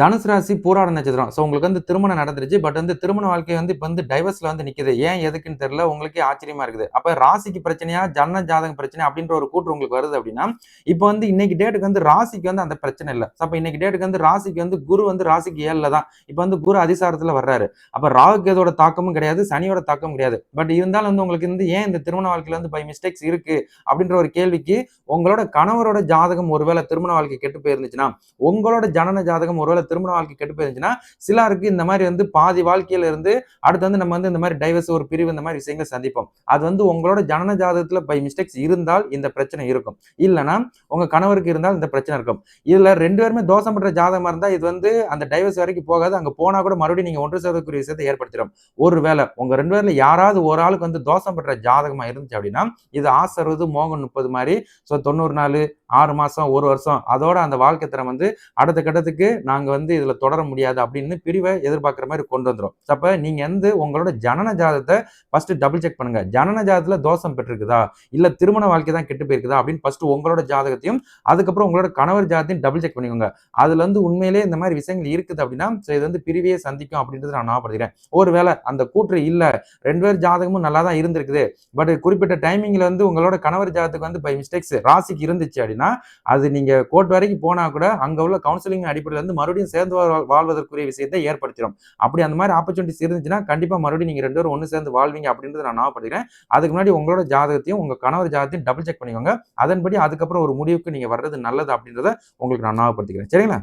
தனுசு ராசி பூராட நட்சத்திரம். ஸோ உங்களுக்கு வந்து திருமணம் நடந்துருச்சு. பட் வந்து திருமண வாழ்க்கை வந்து இப்ப வந்து டைவர்ஸ்ல வந்து நிக்குது. ஏன் எதுக்குன்னு தெரியல. உங்களுக்கே ஆச்சரியமா இருக்குது. அப்ப ராசிக்கு பிரச்சனையா, ஜனன ஜாதகம் பிரச்சனை அப்படின்ற ஒரு கூற்று உங்களுக்கு வருது அப்படின்னா, இப்ப வந்து இன்னைக்கு டேட்டுக்கு வந்து ராசிக்கு வந்து அந்த பிரச்சனை இல்ல. அப்ப இன்னைக்கு டேட்டுக்கு வந்து ராசிக்கு வந்து குரு வந்து ராசிக்கு 7ல தான். இப்ப வந்து குரு அதிசாரத்துல வர்றாரு. அப்ப ராகு கேதுவோட தாக்கமும் கிடையாது, சனியோட தாக்கமும் கிடையாது. பட் இருந்தாலும் வந்து உங்களுக்கு வந்து ஏன் இந்த திருமண வாழ்க்கையில வந்து பை மிஸ்டேக்ஸ் இருக்கு அப்படின்ற ஒரு கேள்விக்கு உங்களோட கணவரோட ஜாதகம் ஒருவேளை திருமண வாழ்க்கை கெட்டு போயிருந்துச்சுன்னா, உங்களோட ஜனன ஜாதகம் ஒருவேளை திருமண வாழ்க்கை கெட்டு போயிருந்துச்சுன்னா சிலருக்கு இந்த மாதிரி வந்து பாதி வாழ்க்கையில இருந்து அடுத்து வந்து நம்ம வந்து இந்த மாதிரி டைவர்ஸ் ஒரு பிரிவு இந்த மாதிரி விஷயங்களை சந்திப்போம். அது வந்து உங்களோட ஜனன ஜாதகத்துல பை மிஸ்டேக்ஸ் இருந்தால் இந்த பிரச்சனை இருக்கும். இல்லைன்னா உங்க கணவருக்கு இருந்தால் இந்த பிரச்சனை இருக்கும். இதுல 2 பேருமே தோஷம் பண்ற ஜாதகமா இருந்தா இது வந்து அந்த டைவர்ஸ் வரைக்கும் போகாது. அங்க போனா கூட மறுபடியும் நீங்க ஒன்று சேர்க்கக்கூடிய விஷயத்தை ஏற்படுத்திடும். ஒருவேளை உங்க 2 பேர்ல யாராவது ஒரு ஆளுக்கு வந்து தோஷம் பண்ற ஜாதகமா இருந்துச்சு அப்படின்னா இது ஆசை 60 மோகம் 30 மாதிரி 90 நாள் 6 மாசம் 1 வருஷம் அதோட அந்த வாழ்க்கை தரம் வந்து அடுத்த கட்டத்துக்கு நாங்க வந்து இதுல தொடர முடியாது அப்படின்னு பிரிவை எதிர்பார்க்குற மாதிரி கொண்டு வந்துடும். அப்ப நீங்க வந்து உங்களோட ஜனன ஜாதகத்தை ஃபர்ஸ்ட் டபுள் செக் பண்ணுங்க. ஜனன ஜாதகத்துல தோஷம் பெற்றிருக்குதா இல்ல திருமண வாழ்க்கை தான் கெட்டு போயிருக்குதா அப்படின்னு ஃபர்ஸ்ட் உங்களோட ஜாதகத்தையும் அதுக்கப்புறம் உங்களோட கணவர் ஜாதகத்தையும் டபுள் செக் பண்ணிக்கோங்க. அதுல வந்து உண்மையிலேயே இந்த மாதிரி விஷயங்கள் இருக்குது அப்படின்னா இது வந்து பிரிவையே சந்திக்கும் அப்படின்றது நான் ஞாபகப்படுத்துறேன். ஒருவேளை அந்த கூற்று இல்ல 2 பேர் ஜாதகமும் நல்லா தான் இருந்திருக்குது. பட் குறிப்பிட்ட டைமிங்ல வந்து உங்களோட கணவர் ஜாதகத்துக்கு வந்து பை மிஸ்டேக்ஸ் ராசிக்கு இருந்துச்சு அப்படின்னா அது நீங்க கோர்ட் வரைக்கும் போனா கூட அங்க உள்ள கவுன்சிலிங் அடிப்படையில் வந்து மறுபடியும் சேர்ந்து வாழ்வதற்குரிய விஷயத்தை ஏற்படுத்திடும். அப்படி அந்த மாதிரி ஆப்பர்ச்சுனிட்டிஸ் இருந்துச்சுன்னா கண்டிப்பா மறுபடியும் நீங்க 2 பேரும் ஒன்று சேர்ந்து வாழ்வீங்க அப்படின்றத நான் ஞாபகப்படுத்துறேன். அதுக்கு முன்னாடி உங்களோட ஜாதகத்தையும் உங்க கணவர் ஜாதகத்தையும் டபுள் செக் பண்ணிக்கோங்க. அதன்படி அதுக்கப்புறம் ஒரு முடிவுக்கு நீங்க வர்றது நல்லது அப்படின்றத உங்களுக்கு நான் ஞாபகப்படுத்திக்கிறேன். சரிங்களா?